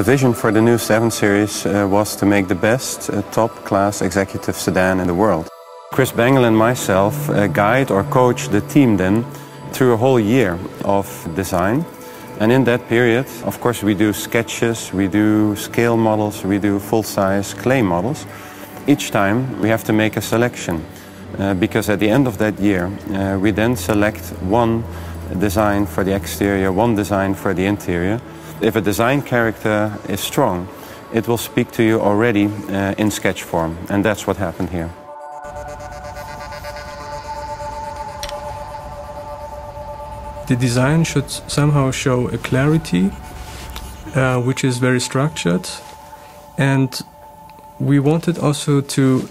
vision for the new 7 Series was to make the best top-class executive sedan in the world. Chris Bangle and myself guide or coach the team then through a whole year of design. And in that period, of course, we do sketches, we do scale models, we do full-size clay models. Each time we have to make a selection because at the end of that year we then select one design for the exterior, one design for the interior. If a design character is strong, it will speak to you already in sketch form, and that's what happened here. The design should somehow show a clarity, which is very structured, and we wanted also to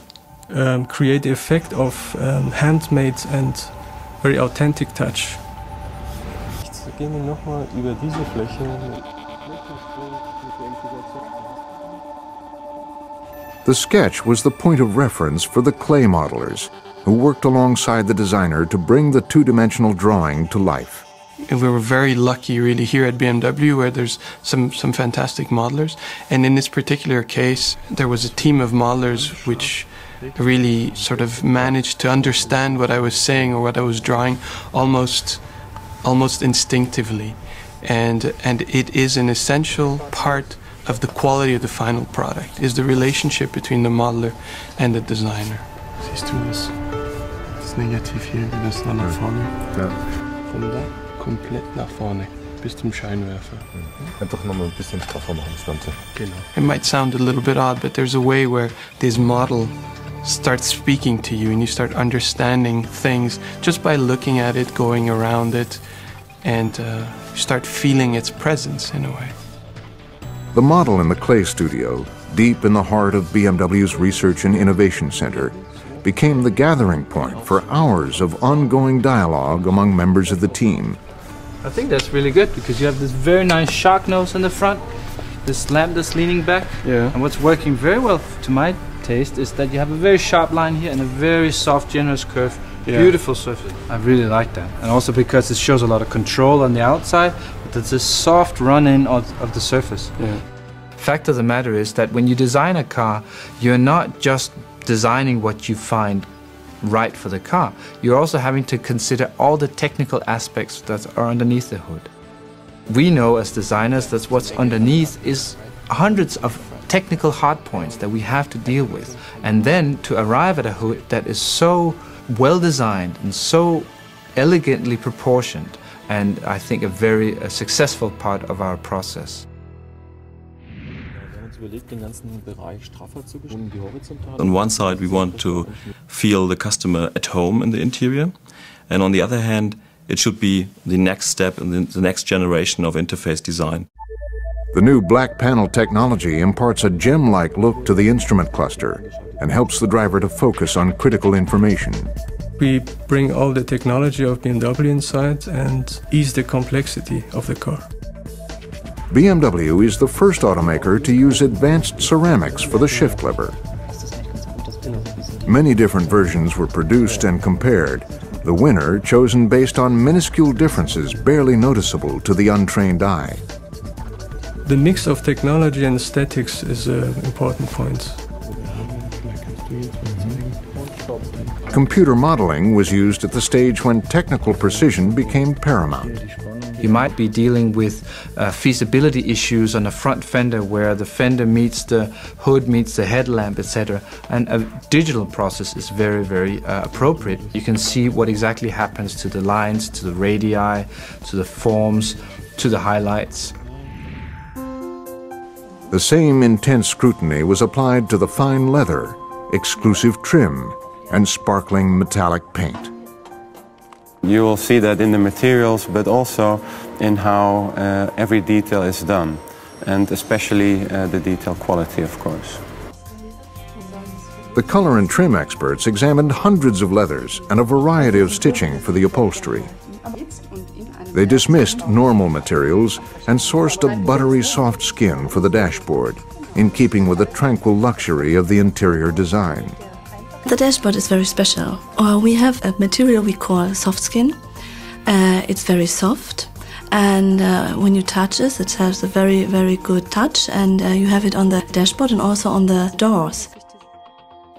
create the effect of handmade and very authentic touch. The sketch was the point of reference for the clay modelers, who worked alongside the designer to bring the two-dimensional drawing to life. We were very lucky really here at BMW, where there's some fantastic modelers, and in this particular case there was a team of modelers which really sort of managed to understand what I was saying or what I was drawing almost instinctively, and it is an essential part of the quality of the final product, is the relationship between the modeler and the designer. Siehst du das Negativ hier, wie das nach vorne? Ja. Von da komplett nach vorne bis zum Scheinwerfer. Einfach noch mal ein bisschen straffer machen das Ganze. Genau. It might sound a little bit odd, but there's a way where this model starts speaking to you and you start understanding things just by looking at it, going around it, and you start feeling its presence in a way. The model in the clay studio, deep in the heart of BMW's Research and Innovation Center, became the gathering point for hours of ongoing dialogue among members of the team. I think that's really good because you have this very nice shark nose in the front, this lamp that's leaning back, and what's working very well to my taste is that you have a very sharp line here and a very soft, generous curve. Beautiful surface. I really like that. And also because it shows a lot of control on the outside, but there's a soft run-in of the surface. Fact of the matter is that when you design a car, you're not just designing what you find right for the car. You're also having to consider all the technical aspects that are underneath the hood. We know as designers that what's underneath is hundreds of technical hard points that we have to deal with. And then to arrive at a hood that is so well designed and so elegantly proportioned, and I think a very successful part of our process. On one side, we want to feel the customer at home in the interior, and on the other hand, it should be the next step in the next generation of interface design. The new black panel technology imparts a gem-like look to the instrument cluster and helps the driver to focus on critical information. We bring all the technology of BMW inside and ease the complexity of the car. BMW is the first automaker to use advanced ceramics for the shift lever. Many different versions were produced and compared, the winner chosen based on minuscule differences barely noticeable to the untrained eye. The mix of technology and aesthetics is an important point. Computer modeling was used at the stage when technical precision became paramount. You might be dealing with feasibility issues on a front fender where the fender meets the hood, meets the headlamp, etc. And a digital process is very, very appropriate. You can see what exactly happens to the lines, to the radii, to the forms, to the highlights. The same intense scrutiny was applied to the fine leather, exclusive trim, and sparkling metallic paint. You will see that in the materials, but also in how every detail is done, and especially the detail quality, of course. The color and trim experts examined hundreds of leathers and a variety of stitching for the upholstery. They dismissed normal materials and sourced a buttery soft skin for the dashboard, in keeping with the tranquil luxury of the interior design. The dashboard is very special. We have a material we call soft skin. It's very soft And when you touch it, it has a very, very good touch, and you have it on the dashboard and also on the doors.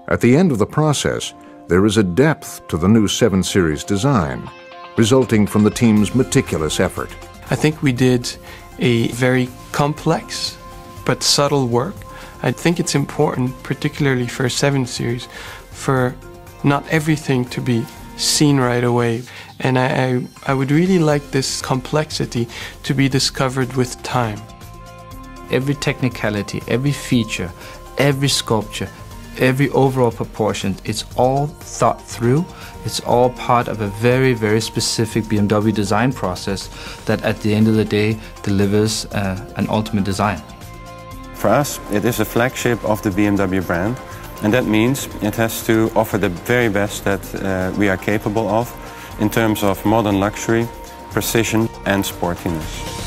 At the end of the process, there is a depth to the new 7 Series design, resulting from the team's meticulous effort. I think we did a very complex but subtle work. I think it's important, particularly for a 7 Series, for not everything to be seen right away. And I would really like this complexity to be discovered with time. Every technicality, every feature, every sculpture, every overall proportion, it's all thought through. It's all part of a very, very specific BMW design process that at the end of the day delivers an ultimate design. For us, it is a flagship of the BMW brand, and that means it has to offer the very best that we are capable of in terms of modern luxury, precision and sportiness.